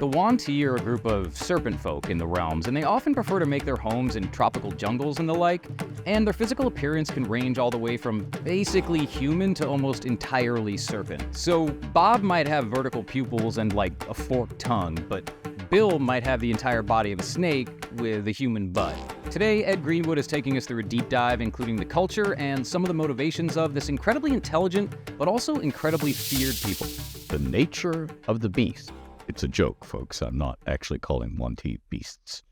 The Yuan-ti are a group of serpent folk in the realms, and they often prefer to make their homes in tropical jungles and the like, and their physical appearance can range all the way from basically human to almost entirely serpent. So Bob might have vertical pupils and like a forked tongue, but Bill might have the entire body of a snake with a human butt. Today, Ed Greenwood is taking us through a deep dive, including the culture and some of the motivations of this incredibly intelligent, but also incredibly feared people. The nature of the beast. It's a joke, folks. I'm not actually calling Yuan-ti beasts.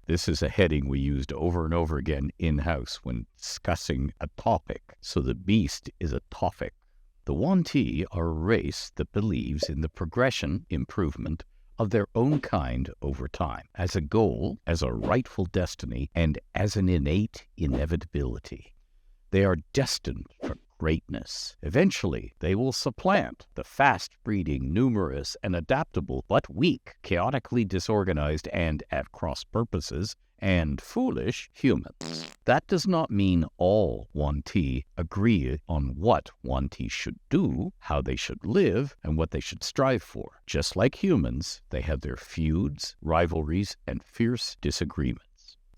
This is a heading we used over and over again in-house when discussing a topic. So the beast is a topic. The Yuan-ti are a race that believes in the progression, improvement, of their own kind over time, as a goal, as a rightful destiny, and as an innate inevitability. They are destined for greatness. Eventually, they will supplant the fast-breeding, numerous, and adaptable, but weak, chaotically disorganized, and, at cross purposes, and foolish humans. That does not mean all Yuan-ti agree on what Yuan-ti should do, how they should live, and what they should strive for. Just like humans, they have their feuds, rivalries, and fierce disagreements.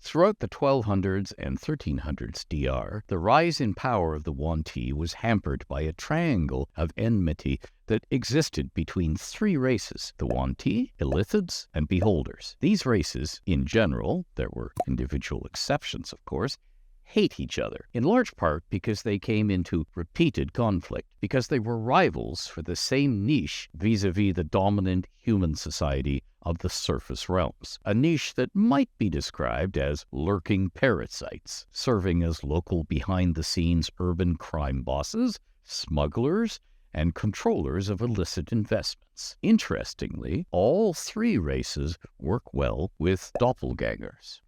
Throughout the 1200s and 1300s DR, the rise in power of the Yuan-ti was hampered by a triangle of enmity that existed between three races: the Yuan-ti, Illithids, and Beholders. These races, in general, there were individual exceptions, of course, hate each other, in large part because they came into repeated conflict, because they were rivals for the same niche vis-a-vis the dominant human society of the surface realms, a niche that might be described as lurking parasites, serving as local behind-the-scenes urban crime bosses, smugglers, and controllers of illicit investments. Interestingly, all three races work well with doppelgangers.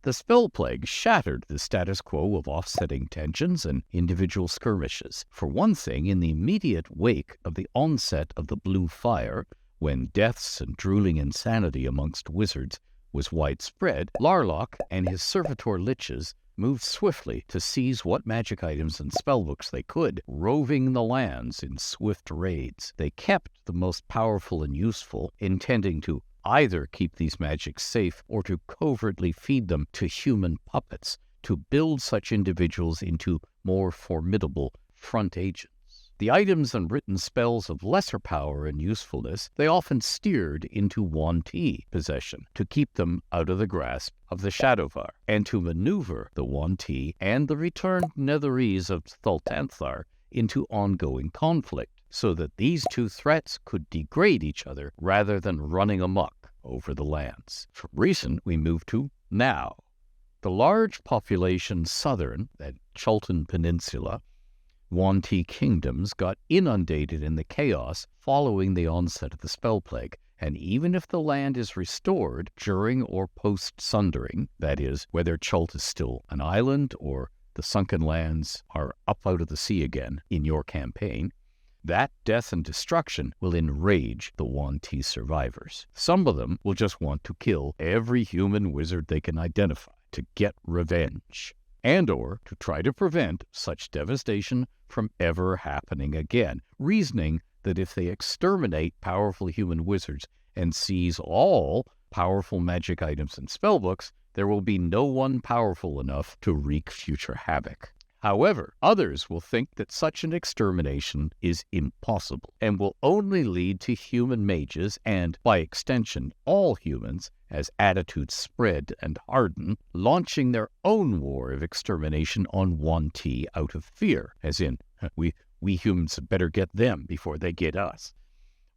The Spellplague shattered the status quo of offsetting tensions and individual skirmishes. For one thing, in the immediate wake of the onset of the Blue Fire, when deaths and drooling insanity amongst wizards was widespread, Larlock and his servitor liches moved swiftly to seize what magic items and spellbooks they could, roving the lands in swift raids. They kept the most powerful and useful, intending to either keep these magics safe or to covertly feed them to human puppets, to build such individuals into more formidable front agents. The items and written spells of lesser power and usefulness they often steered into Yuan-ti possession to keep them out of the grasp of the Shadowvar, and to maneuver the Yuan-ti and the returned Netherese of Thultanthar into ongoing conflict, so that these two threats could degrade each other rather than running amok over the lands. From recent, we move to now. The large population southern, that Chultan Peninsula, Yuan-ti kingdoms got inundated in the chaos following the onset of the Spellplague, and even if the land is restored during or post-sundering, that is, whether Chult is still an island or the sunken lands are up out of the sea again in your campaign, that death and destruction will enrage the Yuan-ti survivors. Some of them will just want to kill every human wizard they can identify to get revenge, and or to try to prevent such devastation from ever happening again, reasoning that if they exterminate powerful human wizards and seize all powerful magic items and spellbooks, there will be no one powerful enough to wreak future havoc. However, others will think that such an extermination is impossible and will only lead to human mages and, by extension, all humans, as attitudes spread and harden, launching their own war of extermination on Yuan-ti out of fear, as in, we humans better get them before they get us.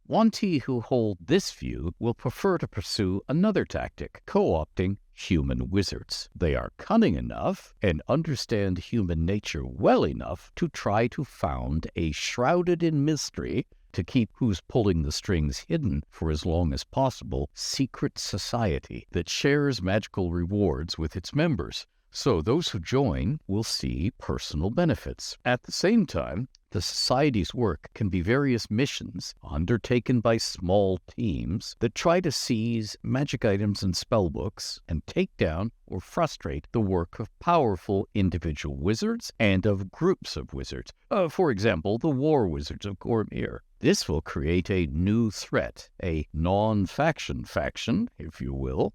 Yuan-ti who hold this view will prefer to pursue another tactic, co-opting human wizards. They are cunning enough and understand human nature well enough to try to found a shrouded in mystery, to keep who's pulling the strings hidden for as long as possible, secret society that shares magical rewards with its members, So those who join will see personal benefits. At the same time, the Society's work can be various missions undertaken by small teams that try to seize magic items and spellbooks and take down or frustrate the work of powerful individual wizards and of groups of wizards. For example, the War Wizards of Cormyr. This will create a new threat, a non-faction faction, if you will,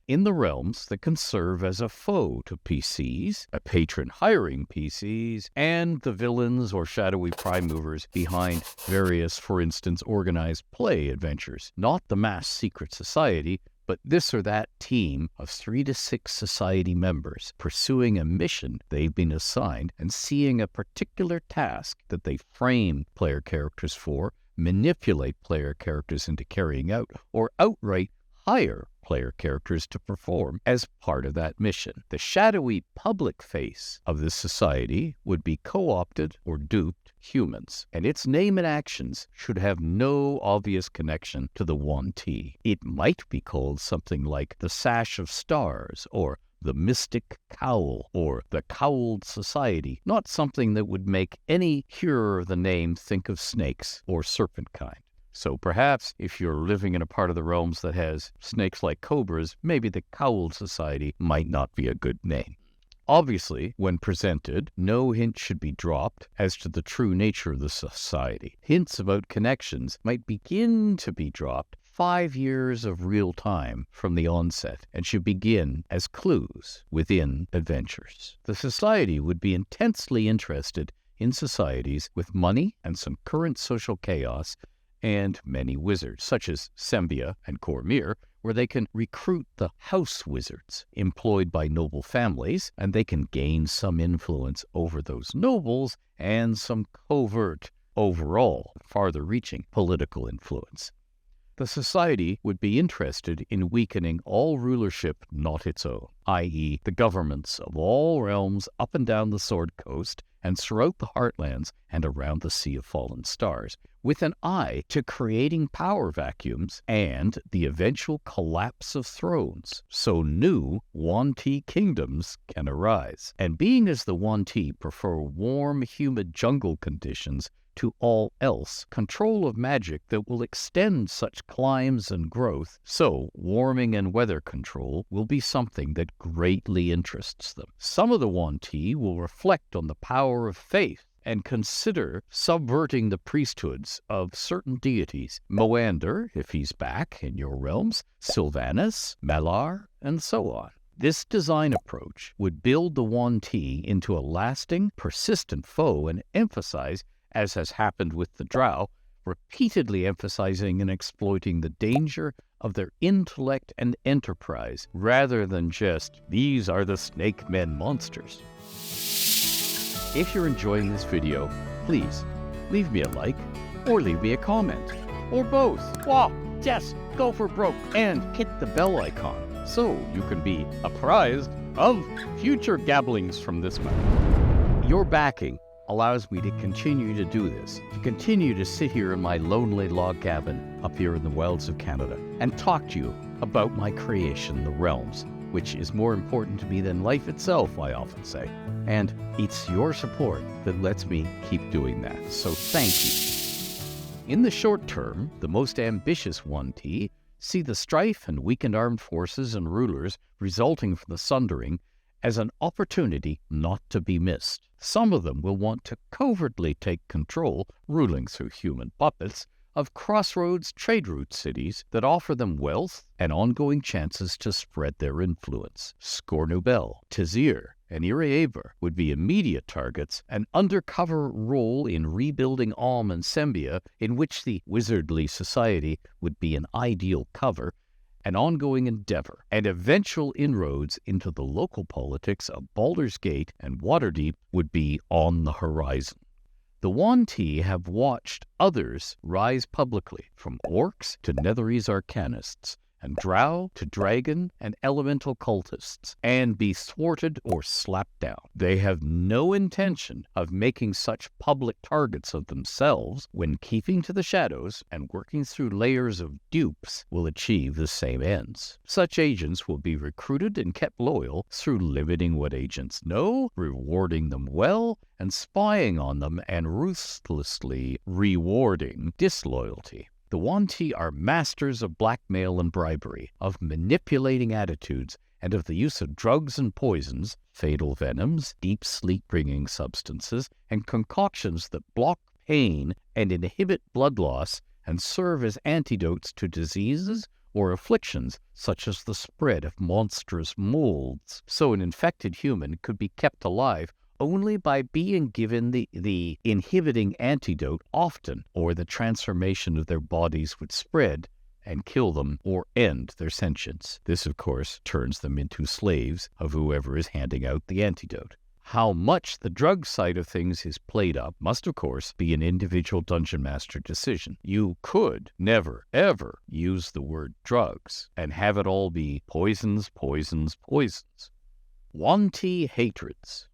in the realms that can serve as a foe to PCs, a patron hiring PCs, and the villains or shadowy prime movers behind various, for instance, organized play adventures. Not the mass secret society, but this or that team of 3 to 6 society members pursuing a mission they've been assigned and seeing a particular task that they frame player characters for, manipulate player characters into carrying out, or outright hire player characters to perform as part of that mission. The shadowy public face of this society would be co-opted or duped humans, and its name and actions should have no obvious connection to the Yuan-ti. It might be called something like the Sash of Stars, or the Mystic Cowl, or the Cowled Society, not something that would make any hearer of the name think of snakes or serpent kind. So perhaps if you're living in a part of the realms that has snakes like cobras, maybe the Cowled Society might not be a good name. Obviously, when presented, no hint should be dropped as to the true nature of the society. Hints about connections might begin to be dropped 5 years of real time from the onset and should begin as clues within adventures. The society would be intensely interested in societies with money and some current social chaos and many wizards, such as Sembia and Cormyr, where they can recruit the house wizards employed by noble families, and they can gain some influence over those nobles and some covert, overall, farther-reaching political influence. The society would be interested in weakening all rulership not its own, i.e. the governments of all realms up and down the Sword Coast and throughout the Heartlands and around the Sea of Fallen Stars, with an eye to creating power vacuums and the eventual collapse of thrones, so new Yuan-ti kingdoms can arise. And being as the Yuan-ti prefer warm, humid jungle conditions to all else, control of magic that will extend such climes and growth, so warming and weather control will be something that greatly interests them. Some of the Yuan-ti will reflect on the power of faith and consider subverting the priesthoods of certain deities, Moander, if he's back in your realms, Sylvanas, Malar, and so on. This design approach would build the Yuan-ti into a lasting, persistent foe and emphasize, as has happened with the Drow, repeatedly emphasizing and exploiting the danger of their intellect and enterprise, rather than just, these are the snake men monsters. If you're enjoying this video, please leave me a like or leave me a comment, or both. Wow, yes, go for broke, and hit the bell icon so you can be apprised of future gabblings from this matter. Your backing allows me to continue to do this, to continue to sit here in my lonely log cabin up here in the wilds of Canada and talk to you about my creation, the Realms, which is more important to me than life itself, I often say. And it's your support that lets me keep doing that, so thank you. In the short term, the most ambitious Yuan-ti see the strife and weakened armed forces and rulers resulting from the Sundering as an opportunity not to be missed. Some of them will want to covertly take control, ruling through human puppets, of crossroads trade route cities that offer them wealth and ongoing chances to spread their influence. Scornubel, Tizir, and Iriaber would be immediate targets, an undercover role in rebuilding Alm and Sembia, in which the Wizardly Society would be an ideal cover, an ongoing endeavor, and eventual inroads into the local politics of Baldur's Gate and Waterdeep would be on the horizon. The Yuan-ti have watched others rise publicly, from orcs to Netherese arcanists, and drow to dragon and elemental cultists, and be thwarted or slapped down. They have no intention of making such public targets of themselves when keeping to the shadows and working through layers of dupes will achieve the same ends. Such agents will be recruited and kept loyal through limiting what agents know, rewarding them well, and spying on them and ruthlessly rewarding disloyalty. The Yuan-ti are masters of blackmail and bribery, of manipulating attitudes, and of the use of drugs and poisons, fatal venoms, deep sleep-bringing substances, and concoctions that block pain and inhibit blood loss and serve as antidotes to diseases or afflictions such as the spread of monstrous molds. So an infected human could be kept alive only by being given the inhibiting antidote often, or the transformation of their bodies would spread and kill them or end their sentience. This, of course, turns them into slaves of whoever is handing out the antidote. How much the drug side of things is played up must, of course, be an individual dungeon master decision. You could never, ever use the word drugs and have it all be poisons, poisons, poisons. Yuan-ti hatreds.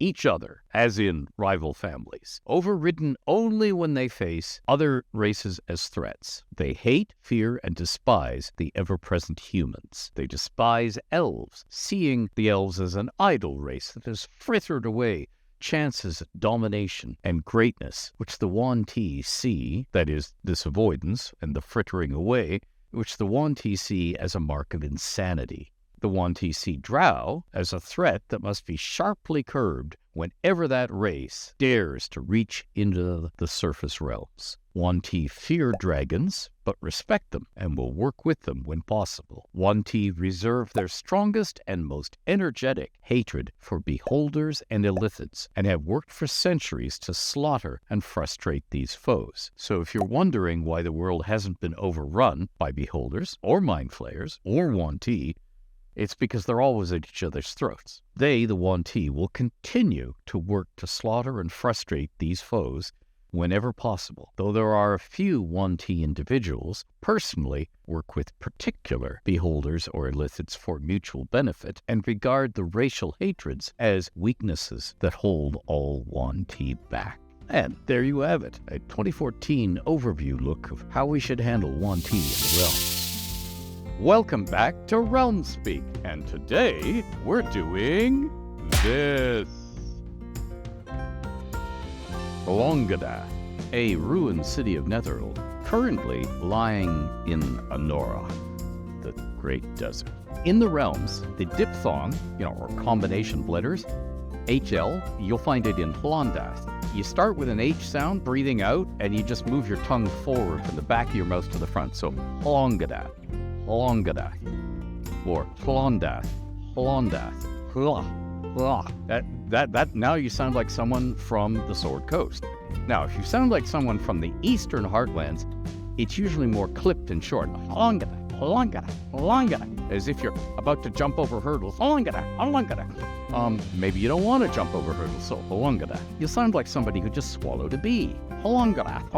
Each other, as in rival families, overridden only when they face other races as threats. They hate, fear, and despise the ever-present humans. They despise elves, seeing the elves as an idle race that has frittered away chances at domination and greatness, which the Yuan-ti see, that is, this avoidance and the frittering away, which the Yuan-ti see as a mark of insanity. The Yuan-ti see drow as a threat that must be sharply curbed whenever that race dares to reach into the surface realms. Yuan-ti fear dragons, but respect them and will work with them when possible. Yuan-ti reserve their strongest and most energetic hatred for beholders and illithids, and have worked for centuries to slaughter and frustrate these foes. So if you're wondering why the world hasn't been overrun by beholders, or mind flayers, or Yuan-ti, it's because they're always at each other's throats. They, the Yuan-ti, will continue to work to slaughter and frustrate these foes whenever possible. Though there are a few Yuan-ti individuals personally work with particular beholders or illithids for mutual benefit and regard the racial hatreds as weaknesses that hold all Yuan-ti back. And there you have it, a 2014 overview look of how we should handle Yuan-ti in the realm. Welcome back to Realm Speak, and today we're doing this. Longada, a ruined city of Netheril, currently lying in Anora, the Great Desert. In the realms, the diphthong, or combination letters, HL, you'll find it in Hlondath. You start with an H sound, breathing out, and you just move your tongue forward from the back of your mouth to the front. So, Hlongada. Hlongadath, or Hlondath, That now you sound like someone from the Sword Coast. Now, if you sound like someone from the Eastern Heartlands, it's usually more clipped and short. Hlongadath, as if you're about to jump over hurdles. Maybe you don't want to jump over hurdles, so Hlongadath. You sound like somebody who just swallowed a bee. Hlongadath.